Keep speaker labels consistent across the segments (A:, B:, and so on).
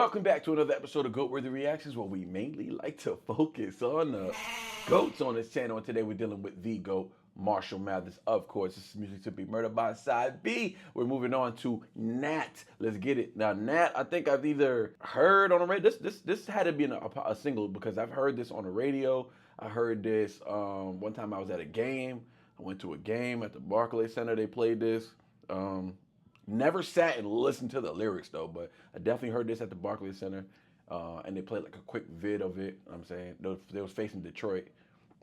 A: Welcome back to another episode of Goat-Worthy Reactions, where we mainly like to focus on the goats on this channel. And today we're dealing with the GOAT, Marshall Mathers. Of course, this is Music to Be Murdered by Side B. We're moving on to GNAT. Let's get it. Now, GNAT, I think I've either heard on the radio. This had to be a single because I've heard this on the radio. I heard this one time I was at a game. I went to a game at the Barclays Center. They played this. Never sat and listened to the lyrics though, but I definitely heard this at the Barclays Center, and they played like a quick vid of it. I'm saying they was facing Detroit,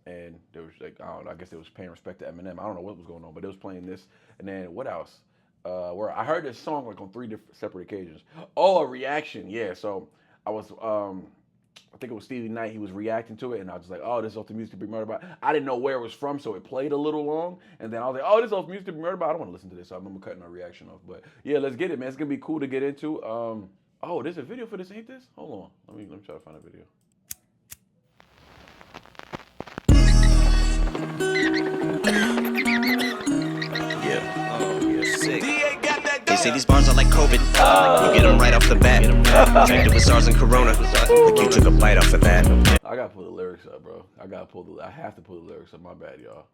A: and they was like, I don't know, I guess they was paying respect to Eminem. I don't know what was going on, but they was playing this. And then what else? Where I heard this song like on 3 different separate occasions. Oh, a reaction, yeah. So I was I think it was Stevie Knight. He was reacting to it, and I was like, "Oh, this is off the Music to Be Murdered By." I didn't know where it was from, so it played a little long. And then I was like, "Oh, this is off Music to Be Murdered By." I don't want to listen to this, so I remember cutting our reaction off. But yeah, let's get it, man. It's gonna be cool to get into. Oh, there's a video for this, ain't this? Hold on, let me try to find a video.
B: Yeah, oh, yeah, sick. They say these bars are like COVID. You get them right off the bat. Infected with SARS and Corona. Like you took a bite off of that.
A: I gotta pull the lyrics up, bro. I have to pull the lyrics up. My bad, y'all.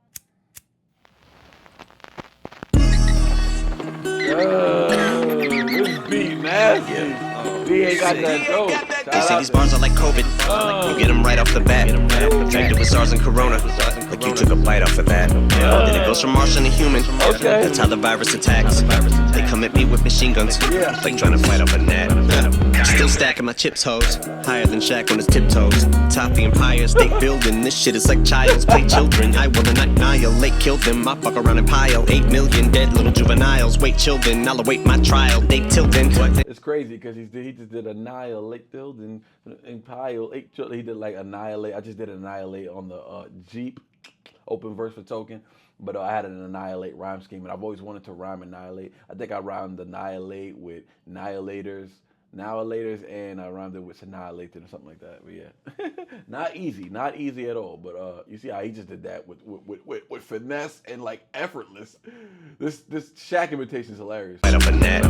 A: This beat nasty. He ain't got that dope.
B: They say these bars are like COVID. You get them right off the bat. Infected with SARS and Corona. Like you took a bite off of that. Then it goes from Martian to human. That's how the virus attacks. They come at me with machine guns, like trying to fight off a gnat. Still stacking my chips, hoes, higher than Shaq on his tiptoes. Top the Empire State Building. This shit is like child's play children. I will annihilate, kill them. I fuck around and pile 8 million dead little juveniles. Wait, children, I'll await my trial. Date till then.
A: It's crazy because he just did annihilate children and pile 8 children. He did like annihilate. I just did annihilate on the Jeep. Open verse for token, but I had an annihilate rhyme scheme, and I've always wanted to rhyme annihilate. I think I rhymed annihilate with annihilators, and I rhymed it with annihilated or something like that. But yeah, not easy at all. But you see how he just did that with finesse and like effortless. This Shaq imitation is hilarious.
B: Right up a net.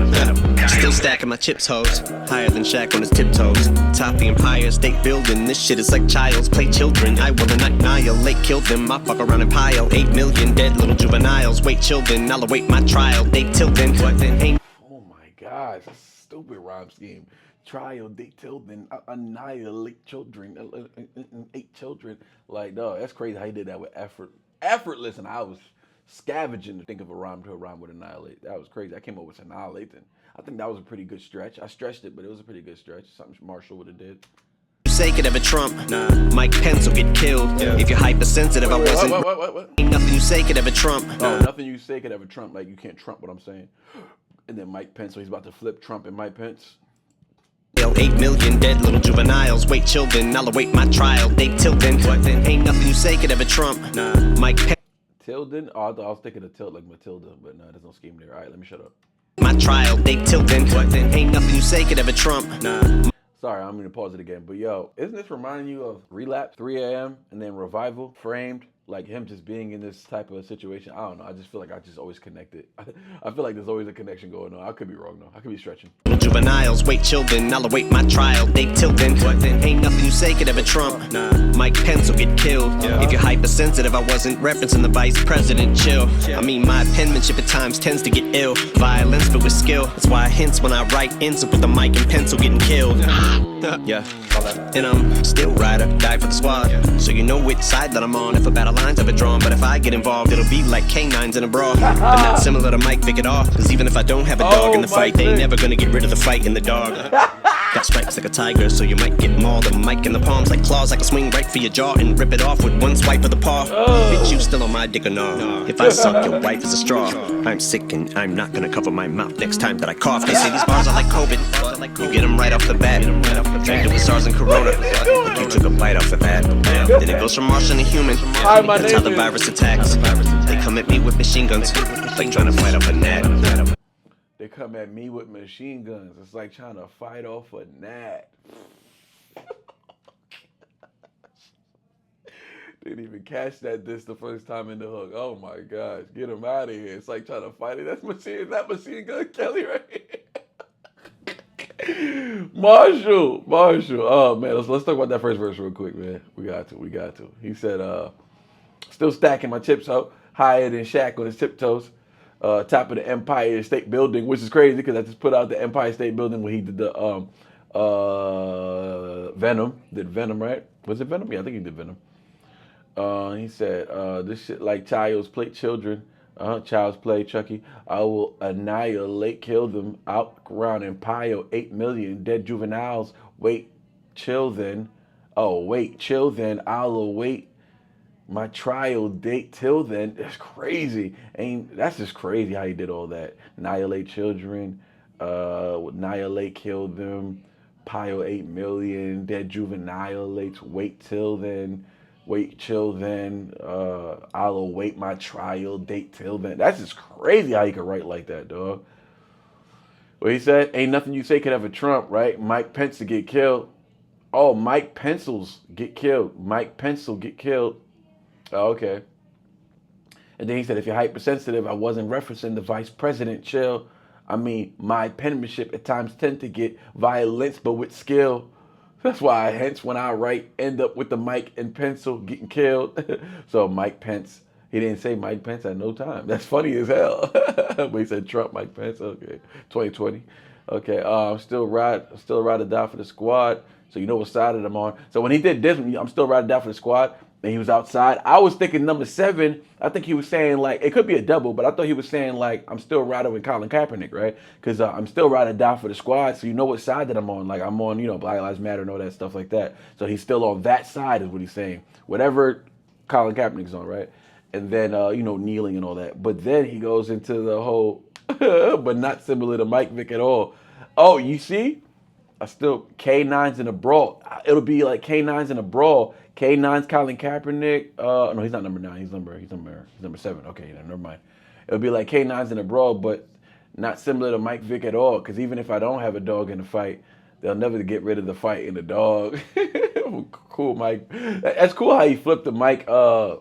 B: Still stacking my chips, hoes, higher than Shaq on his tiptoes. Top the Empire State Building. This shit is like child's play children. I will annihilate, kill them. I fuck around and pile 8 million dead little juveniles. Wait, children, I'll await my trial. Date till then.
A: Oh my gosh. Stupid rhyme scheme. Trial, date till then, annihilate children, 8 children. Like, no, that's crazy how he did that with effortless, and I was scavenging to think of a rhyme with annihilate. That was crazy. I came up with annihilating. I think that was a pretty good stretch. I stretched it, but it was a pretty good stretch. Something Marshall would have did.
B: Say could ever Trump. Nah. Mike Pence will get killed. If you're hypersensitive, I wasn't.
A: What?
B: Ain't nothing you say could ever Trump.
A: No, nothing you say could ever Trump. Like, you can't Trump what I'm saying. And then Mike Pence, so he's about to flip Trump and Mike Pence.
B: 8 million dead little juveniles. Wait, children, I'll await my trial. Date till then. Ain't nothing you say could ever Trump. Nah. Mike Pence.
A: Tilden? Oh, I was thinking of tilt like Matilda, but no, there's no scheme there. All right, let me shut up.
B: My trial. Date till then. Ain't nothing you say could ever Trump. Nah.
A: Sorry, I'm gonna pause it again. But yo, isn't this reminding you of Relapse, 3 a.m., and then Revival, Framed? Like him just being in this type of situation. I don't know. I just feel like I just always connect it. I feel like there's always a connection going on. I could be wrong though. I could be stretching.
B: Juveniles, wait, children, I'll await my trial. Date till then. Ain't nothing you say could ever Trump. Nah. Mike Pence will get killed. If you're hypersensitive, I wasn't referencing the vice president. Chill. I mean, my penmanship at times tends to get ill. Violence, but with skill. That's why I hints when I write instant with the mic and pencil getting killed. Yeah. And I'm still ride or die for the squad. So you know which side that I'm on if a battle line's ever drawn. But if I get involved, it'll be like canines in a brawl. But not similar to Mike Vick at all. Cause even if I don't have a dog in the fight, they ain't never gonna get rid of the fight in the dog. Got stripes like a tiger, so you might get mauled. A mic in the palms like claws, I can swing right for your jaw and rip it off with one swipe of the paw. Bitch, you still on my dick or no? If I suck your wife as a straw, I'm sick and I'm not gonna cover my mouth next time that I cough. They say these bars are like COVID. You get them right off the bat. Infected with SARS and Corona. Like you took a bite off of that. Then it goes from Martian to human. That's how the virus attacks. They come at me with machine guns, like trying to fight off a gnat.
A: They come at me with machine guns. It's like trying to fight off a gnat. Didn't even catch that the first time in the hook. Oh my gosh, get him out of here. It's like trying to fight it. That machine gun Kelly right here. Marshall. Oh man, let's talk about that first verse real quick, man. We got to. He said, still stacking my chips up higher than Shaq on his tiptoes. Top of the Empire State Building, which is crazy because I just put out the Empire State Building when he did the Venom. Did Venom, right? Was it Venom? Yeah, I think he did Venom. He said, this shit like child's play, children. Child's play, Chucky. I will annihilate, kill them, outground Empire, 8 million dead juveniles. Wait, chill then. Oh, wait, chill then. I'll await my trial date till then. That's crazy. That's just crazy how he did all that. Annihilate children, annihilate, kill them, pile 8 million, dead juveniles, wait till then, wait chill then, I'll await my trial date till then. That's just crazy how he could write like that, dog. What he said, ain't nothing you say could ever trump, right? Mike Pence to get killed. Oh, Mike Pencils get killed. Mike Pencil get killed. Oh, okay. And then he said, if you're hypersensitive, I wasn't referencing the vice president. Chill. I mean, my penmanship at times tend to get violence, but with skill. That's why hence when I write, end up with the mic and pencil getting killed. So Mike Pence, he didn't say Mike Pence at no time. That's funny as hell. But he said Trump, Mike Pence. Okay, 2020. Okay, still ride or die for the squad. So you know what side I'm on. So when he did this, I'm still ride or die for the squad. And he was outside. I was thinking number 7. I think he was saying like, it could be a double, but I thought he was saying like, I'm still riding with Colin Kaepernick, right? Because I'm still riding or die for the squad. So you know what side that I'm on. Like I'm on, Black Lives Matter and all that stuff like that. So he's still on that side is what he's saying. Whatever Colin Kaepernick's on, right? And then, kneeling and all that. But then he goes into the whole, but not similar to Mike Vick at all. Oh, you see? I still, K9's in a brawl. It'll be like K9's in a brawl. K9's Colin Kaepernick. No, he's not number 9. He's number 7. Okay, never mind. It'll be like K9's in a brawl, but not similar to Mike Vick at all. Because even if I don't have a dog in the fight, they'll never get rid of the fight in the dog. Cool, Mike. That's cool how he flipped the Mike, the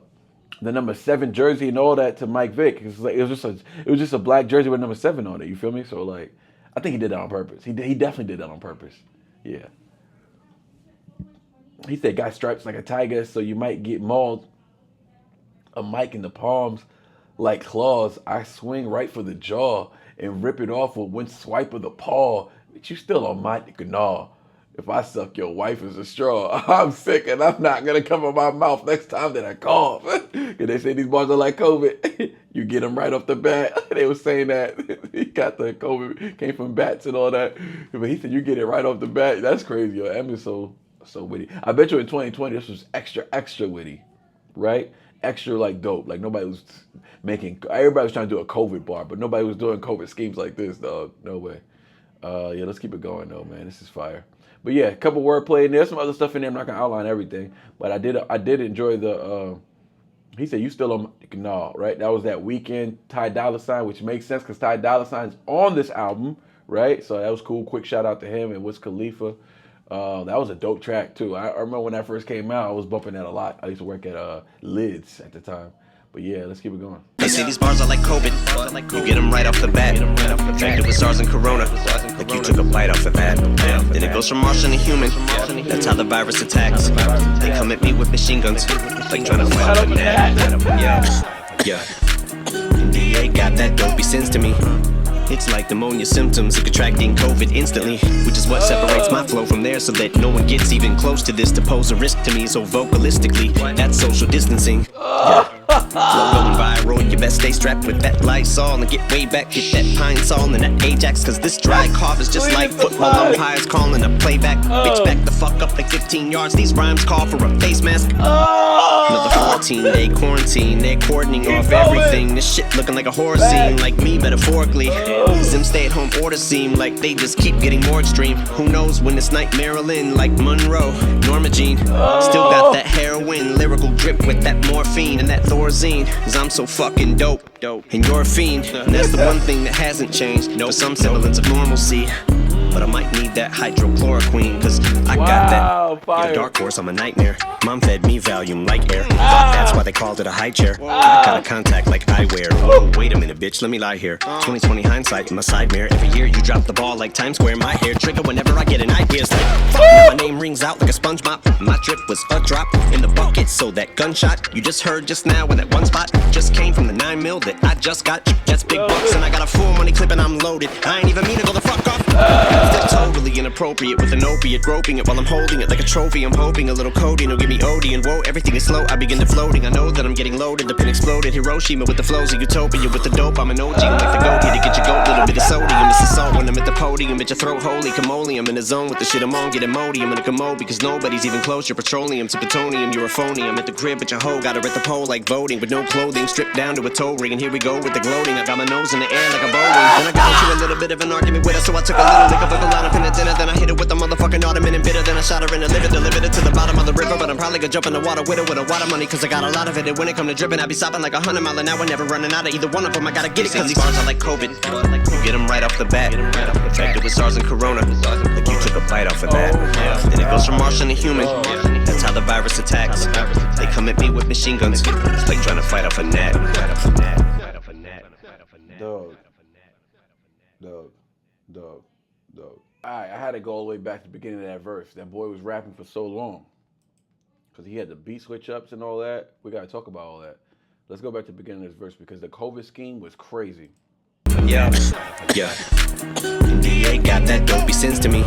A: number 7 jersey and all that to Mike Vick. It's like it was just a black jersey with number 7 on it. You feel me? So like, I think he did that on purpose. He definitely did that on purpose. Yeah. He said, got stripes like a tiger, so you might get mauled. A mic in the palms like claws. I swing right for the jaw and rip it off with one swipe of the paw. But you still on my gnaw. If I suck your wife as a straw, I'm sick and I'm not going to cover my mouth next time that I cough. Because they say these bars are like COVID. You get them right off the bat. They were saying that. He got the COVID, came from bats and all that. But he said, you get it right off the bat. That's crazy, yo. Em is so witty. I bet you in 2020, this was extra witty, right? Extra like dope. Like nobody was everybody was trying to do a COVID bar, but nobody was doing COVID schemes like this, dog. No way. Yeah, let's keep it going though, man. This is fire. But yeah, a couple wordplay in there, some other stuff in there. I'm not gonna outline everything, but I did enjoy the. He said you still on no, right? That was that Weekend Ty Dolla $ign, which makes sense because Ty Dolla $ign's on this album, right? So that was cool. Quick shout out to him and Wiz Khalifa. That was a dope track too. I remember when that first came out, I was bumping that a lot. I used to work at Lids at the time. But yeah, let's keep it going.
B: They say these bars are like COVID. You get them right off the bat. Infected with SARS and Corona. Like you took a bite off of that. Then it goes from Martian to human. That's how the virus attacks. They come at me with machine guns. Like trying to fight off a gnat. Yeah. DA got that dopey sense to me. It's like pneumonia symptoms of contracting COVID instantly, which is what separates my flow from theirs so that no one gets even close to this to pose a risk to me so vocalistically. That's social distancing. Yeah. Flow going viral, you best stay strapped with that Lysol and get way back, get that Pine Sol and that Ajax, cause this dry cough is just like football umpires calling a playback. Bitch, back the fuck up like 15 yards, these rhymes call for a face mask. Another 14-day quarantine, they're cordoning off everything. This shit looking like a horror scene, like me metaphorically. Them stay-at-home orders seem like they just keep getting more extreme. Who knows when it's night Maryland, like Monroe, Norma Jean. Still got that heroin, lyrical drip with that morphine and that Thorazine. Cause I'm so fucking dope, and you're a fiend. And that's the one thing that hasn't changed, for some semblance of normalcy. but I might need that hydrochloroquine, cause I got that
A: fire.
B: dark horse, I'm a nightmare. Mom fed me Valium like air. Thought that's why they called it a high chair. I got a contact like eyewear. Whoa, wait a minute, bitch, let me lie here. 2020 hindsight in my side mirror. Every year you drop the ball like Times Square. My hair trigger whenever I get an idea. It's like, fuck, now my name rings out like a sponge mop. My drip was a drop in the bucket, so that gunshot you just heard just now in that one spot just came from the 9 mil that I just got. That's big bucks, and I got a full money clip and I'm loaded. I ain't even mean to go the fuck off. Still totally inappropriate with an opiate, groping it while I'm holding it like a trophy. I'm hoping a little codeine will give me OD, and whoa, everything is slow. I begin to floating. I know that I'm getting loaded. The pin exploded. Hiroshima with the flows of utopia with the dope. I'm an OG. I'm like the goat here to get your goat. Little bit of sodium. It's the salt when I'm at the podium. Bitch, your throat holy camole. I'm in the zone with the shit I'm on. Get emoji. I'm in a commode because nobody's even close. You're petroleum to plutonium. You're a phony. I'm at the crib, but your hoe got her at the pole like voting with no clothing, stripped down to a toe ring. And here we go with the gloating. I got my nose in the air like a bowling. Then I got into a little bit of an argument with her, so I took a little lick of a line up in the dinner. Then I hit her with the motherfucking ottoman and bitter. Then I shot her in the liver, delivered it to the bottom of the river. But I'm probably gonna jump in the water with her with a water money, cause I got a lot of it. And when it come to dripping, I be stopping like 100 miles an hour, never running out of either one of them. I gotta get it, cause these bars are like COVID. You get them right off the bat. Infected with SARS and Corona. Like you took a bite off of that. Then it goes from Martian to human. That's how the virus attacks. They come at me with machine guns. It's like trying to fight off a gnat.
A: Dog. Alright, I had to go all the way back to the beginning of that verse. That boy was rapping for so long. Because he had the beat switch ups and all that. We got to talk about all that. Let's go back to the beginning of this verse because the COVID scheme was crazy.
B: Yeah. DA got that dopey sense to me.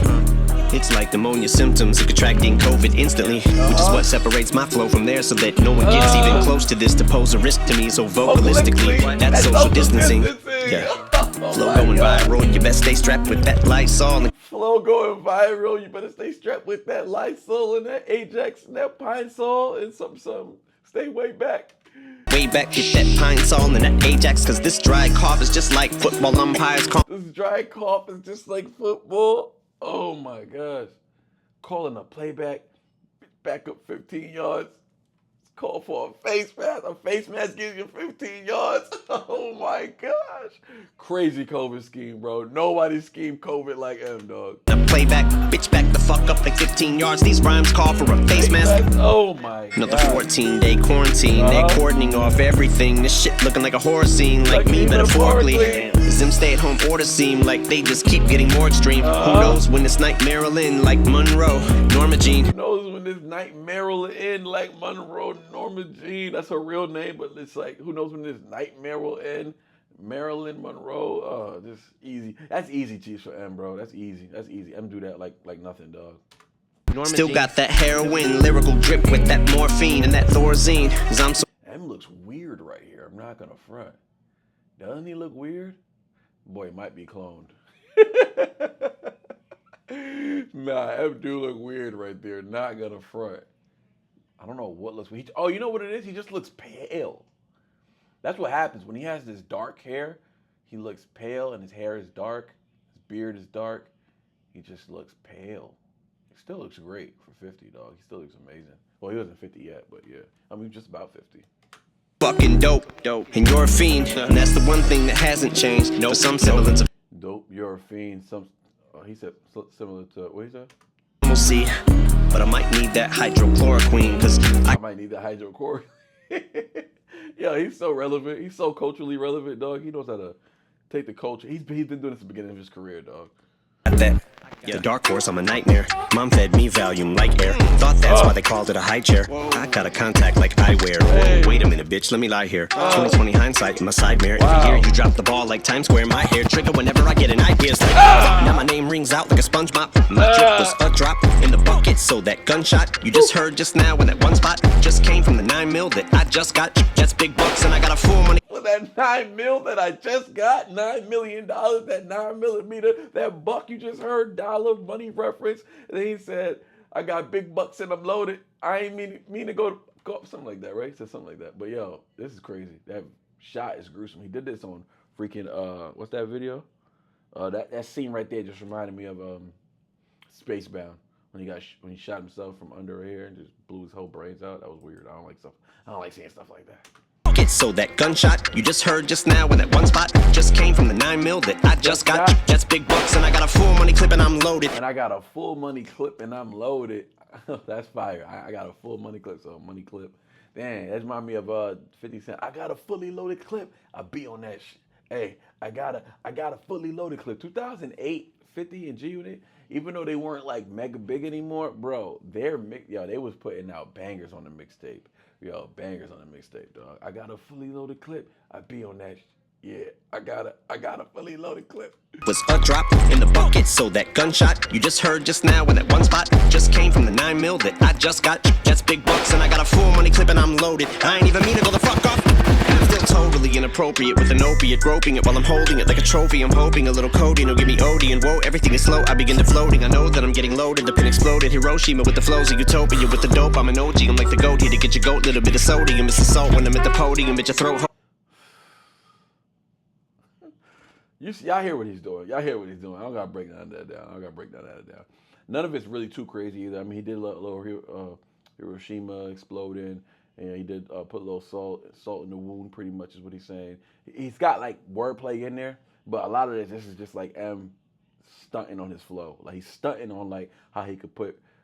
B: It's like pneumonia symptoms of contracting COVID instantly, which is what separates my flow from theirs, so that no one gets even close to this to pose a risk to me. So vocalistically, that's social distancing. Yeah. Flow going viral, you best stay strapped with that Lysol.
A: Flow going viral, you better stay strapped with that Lysol and that Ajax and that Pine Sol and some. Stay way back.
B: Way back, get that Pine Sol and that Ajax, cause this dry cough is just like football umpires call.
A: This dry cough is just like football. Oh my gosh. Calling a playback, back up 15 yards. Call for a face mask. A face mask gives you 15 yards. Oh my gosh. Crazy COVID scheme, bro. Nobody schemed COVID like M, dog.
B: The playback, bitch, back the fuck up like 15 yards. These rhymes call for a face mask.
A: Oh my god.
B: Another 14-day quarantine. They're cordoning off everything. This shit looking like a horror scene. Like me, metaphorically. Does them stay-at-home orders seem like they just keep getting more extreme? Who knows when this night Maryland like Monroe, Norma Jean.
A: Who knows when this night Maryland end like Monroe, Norma Jean. That's her real name, but it's like, who knows when this nightmare will end? Marilyn Monroe. Oh, just easy. That's easy, Chiefs, for M, bro. That's easy. M do that like nothing, dog.
B: Still got that heroin, lyrical drip with that morphine and that Thorazine.
A: M looks weird right here. I'm not gonna front. Doesn't he look weird? Boy, it might be cloned. Nah, M do look weird right there. Not gonna front. I don't know what looks weird. Oh, you know what it is? He just looks pale. That's what happens when he has this dark hair. He looks pale and his hair is dark. His beard is dark. He just looks pale. He still looks great for 50, dog. He still looks amazing. Well, he wasn't 50 yet, but yeah. I mean, just about 50.
B: Fucking dope, and you're a fiend, and that's the one thing that hasn't changed. No, some semblance of
A: dope, you're a fiend. He said similar to what he said.
B: We'll see, but I might need that hydrochloroquine, cause
A: I might need that hydrochloroquine. Yeah, he's so relevant. He's so culturally relevant, dog. He knows how to take the culture. He's been doing this at the beginning of his career, dog.
B: That. The dark horse, I'm a nightmare. Mom fed me Valium like air. Thought that's why they called it a high chair. I got a contact like eyewear. Whoa, wait a minute, bitch, let me lie here. 2020 hindsight in my side mirror. Every year you drop the ball like Times Square. My hair trigger whenever I get an idea. It's like, now my name rings out like a sponge mop. My drip was a drop in the bucket, so that gunshot you just heard just now in that one spot just came from the 9 mil that I just got. That's big bucks, and I got a full money.
A: That 9 mil that I just got, $9 million, that 9mm, that buck you just heard, dollar money reference. And then he said, I got big bucks and I'm loaded. I ain't mean to go up, something like that, right? He said something like that. But yo, this is crazy. That shot is gruesome. He did this on freaking, what's that video? That scene right there just reminded me of Spacebound. When he shot himself from under here and just blew his whole brains out. That was weird. I don't like seeing stuff like that.
B: bucket. So that gunshot you just heard just now in that one spot just came from the 9 mil that I just got. That's big bucks, and I got a full money clip and I'm loaded.
A: And I got a full money clip and I'm loaded. That's fire. I got a full money clip, so money clip. Dang, that reminds me of 50 Cent. I got a fully loaded clip. I be on that shit. Hey, I got a fully loaded clip. 2008, 50 and G Unit, even though they weren't like mega big anymore, bro, they was putting out bangers on the mixtape. Yo, bangers on the mixtape, dog. I got a fully loaded clip. I be on that shit. Yeah, I got a fully loaded clip.
B: Was a drop in the bucket, so that gunshot you just heard just now in that one spot just came from the 9 mil that I just got. That's big bucks, and I got a full money clip and I'm loaded. I ain't even mean to go the fuck off. And I feel totally inappropriate with an opiate, groping it while I'm holding it like a trophy. I'm hoping a little codeine will give me OD, and whoa, everything is slow. I begin to floating. I know that I'm getting loaded. The pin exploded. Hiroshima with the flows of utopia. With the dope, I'm an OG. I'm like the goat here to get your goat. Little bit of sodium. It's the salt when I'm at the podium. At your throat.
A: Y'all hear what he's doing. Y'all hear what he's doing. I don't gotta break none of that down. None of it's really too crazy either. I mean, he did a little Hiroshima exploding, and he did put a little salt in the wound. Pretty much is what he's saying. He's got like wordplay in there, but a lot of this is just like M stunting on his flow. Like he's stunting on like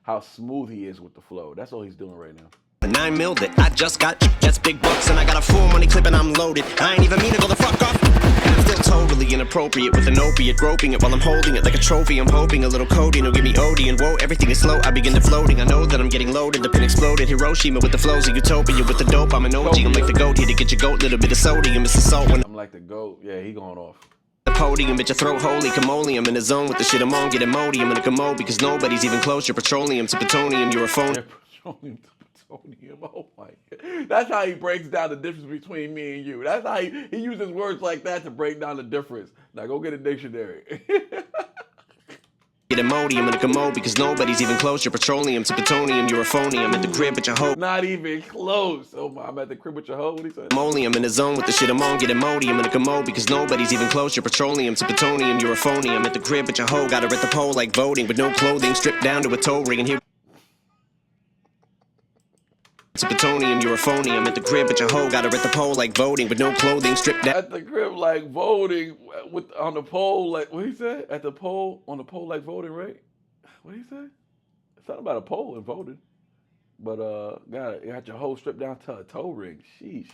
A: how smooth he is with the flow. That's all he's doing right now.
B: The 9 mil that I just got, that's big bucks, and I got a full money clip and I'm loaded. I ain't even mean to go the fuck off. And I feel totally inappropriate with an opiate, groping it while I'm holding it like a trophy. I'm hoping a little codeine will give me OD, and whoa, everything is slow. I begin to floating. I know that I'm getting loaded. The pin exploded. Hiroshima with the flows of utopia. With the dope, I'm an OG. I'm like the goat here to get your goat. Little bit of sodium, it's the salt when
A: I'm like the goat. Yeah, he going off.
B: The podium, bitch, your throat, holy camole. I'm in the zone with the shit I'm on. Get Imodium in a commode because nobody's even close. You're petroleum to plutonium. You're a phone.
A: Petroleum to plutonium. Oh my God. That's how he breaks down the difference between me and you. That's how he uses words like that to break down the difference. Now go get a dictionary.
B: Get Imodium in a commode because nobody's even close. You're petroleum to plutonium. You're a phony. I'm at the crib with your hoe.
A: Not even close. Oh my, I'm at the crib with your hoe. What he said?
B: I'm in the zone with the shit I'm on. Get Imodium in a commode because nobody's even close. You're petroleum to plutonium. You're a phony. I'm at the crib with your hoe. Got her at the pole like voting with no clothing, stripped down to a toe ring. And here to plutonium, you're a phony. I'm at the crib with your hoe. Got her at the pole like voting with no clothing, stripped down.
A: At the crib like voting on the pole like what he said? At the pole on the pole like voting, right? What he say? Something about a pole and voting. But got your hoe stripped down to a toe ring. Sheesh.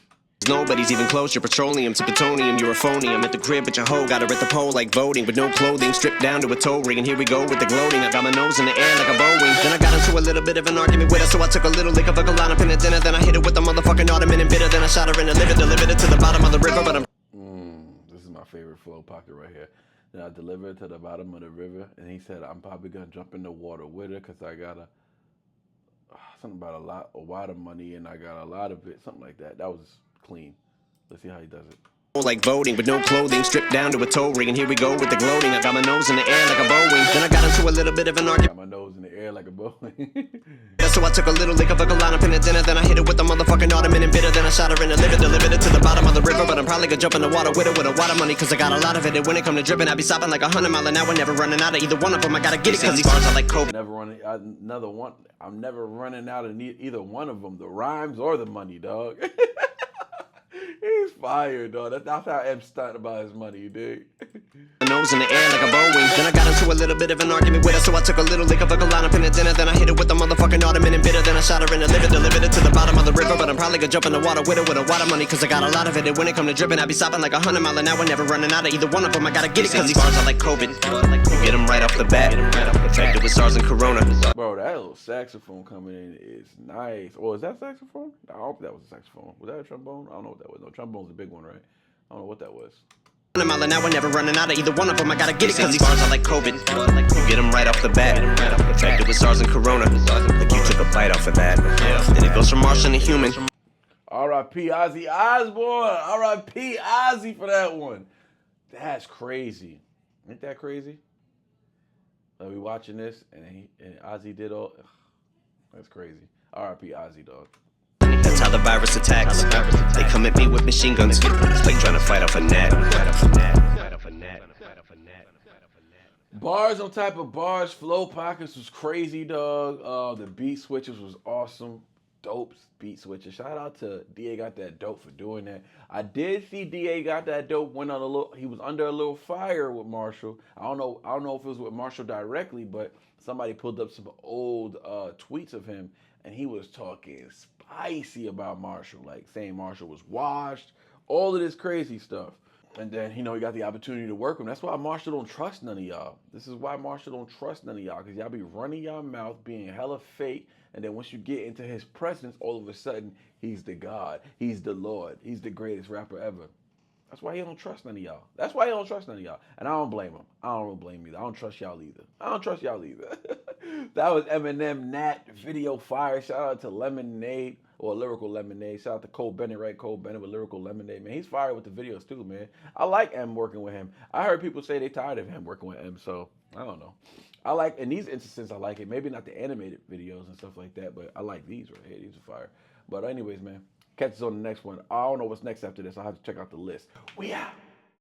B: Nobody's even close. You're petroleum to plutonium. You're a phony. I'm at the crib with your hoe. Got her at the pole like voting with no clothing, stripped down to a toe ring. And here we go with the gloating. I got my nose in the air like a Boeing. Then I got into a little bit of an argument with her, so I took a little lick of a line up in the dinner. Then I hit her with the motherfucking ottoman and bitter. Then I shot her in the liver, delivered it to the bottom of the river. But I'm
A: this is my favorite flow pocket right here. Then I delivered it to the bottom of the river, and he said I'm probably gonna jump in the water with her because I got something about a lot of money, and I got a lot of it, something like that. That was clean. Let's see how he does it.
B: Like voting with no clothing, stripped down to a toe ring. And here we go with the gloating. I got my nose in the air like a Boeing. Then I got into a little bit of an argument.
A: Got my nose in the air like a Boeing.
B: So I took a little lick of a line up in the dinner. Then I hit it with the motherfucking ottoman and bitter. Then I shot her in the liver, delivered it to the bottom of the river. But I'm probably gonna jump in the water with her with a water money, cause I got a lot of it. And when it come to dripping, I be stopping like 100 mile an hour. Never running out of either one of them. I gotta get it cause these bars are like Kobe.
A: I'm never running out of either one of them. The rhymes or the money, dog. He's fired, dog. That's how M's stunting about his money, you dig?
B: Nose in the air like a Boeing. Then I got into a little bit of an argument with her, so I took a little lick of a line up in the dinner. Then I hit it with the motherfucking ottoman and bitter. Then I shot her in the liver, delivered it to the bottom of the river. But I'm probably gonna jump in the water with her with a water money, cause I got a lot of it. And when it come to dripping, I be stopping like 100 mile an hour. Never running out of either one of them. I gotta get it cause these bars are like COVID. You get them right off the bat. Infected with SARS and Corona.
A: Bro, that little saxophone coming in is nice. Oh, is that saxophone? I hope that was a saxophone. Was that a trombone? I don't know what that was. No, trombone's the big one, right? I don't know what that was.
B: 100 mile an hour, never running out of either one of them. I gotta get it cause these bars are like COVID. You get them right off the bat. Infected with SARS and Corona. Like you took a bite off of that. Then it goes from Martian to human.
A: R.I.P. Ozzy Osbourne. R.I.P. Ozzy for that one. That's crazy. Ain't that crazy? We watching this and Ozzy did all. That's crazy. R.I.P. Ozzy, dog.
B: That's how the virus attacks. They come at me with machine guns. It's like trying to fight off a gnat.
A: Bars on type of bars. Flow pockets was crazy, dog. The beat switches was awesome. dope beat switcher. Shout out to DA Got That Dope for doing that. I did see DA Got That Dope went on a little. He was under a little fire with Marshall. I don't know. I don't know if it was with Marshall directly, but somebody pulled up some old tweets of him, and he was talking spicy about Marshall, like saying Marshall was washed, all of this crazy stuff. And then, he got the opportunity to work with him. That's why Marshall don't trust none of y'all. This is why Marshall don't trust none of y'all, because y'all be running y'all mouth, being hella fake. And then once you get into his presence, all of a sudden, he's the God. He's the Lord. He's the greatest rapper ever. That's why he don't trust none of y'all. That's why he don't trust none of y'all. And I don't blame him. I don't blame either. I don't trust y'all either. I don't trust y'all either. That was Eminem, Nat, video fire. Shout out to Lemonade, or Lyrical Lemonade. Shout out to Cole Bennett, right? Cole Bennett with Lyrical Lemonade, man. He's fired with the videos too, man. I like M working with him. I heard people say they tired of him working with M, so I don't know. I like, in these instances, I like it. Maybe not the animated videos and stuff like that, but I like these right here. These are fire. But anyways, man, catch us on the next one. I don't know what's next after this. I'll have to check out the list. We out.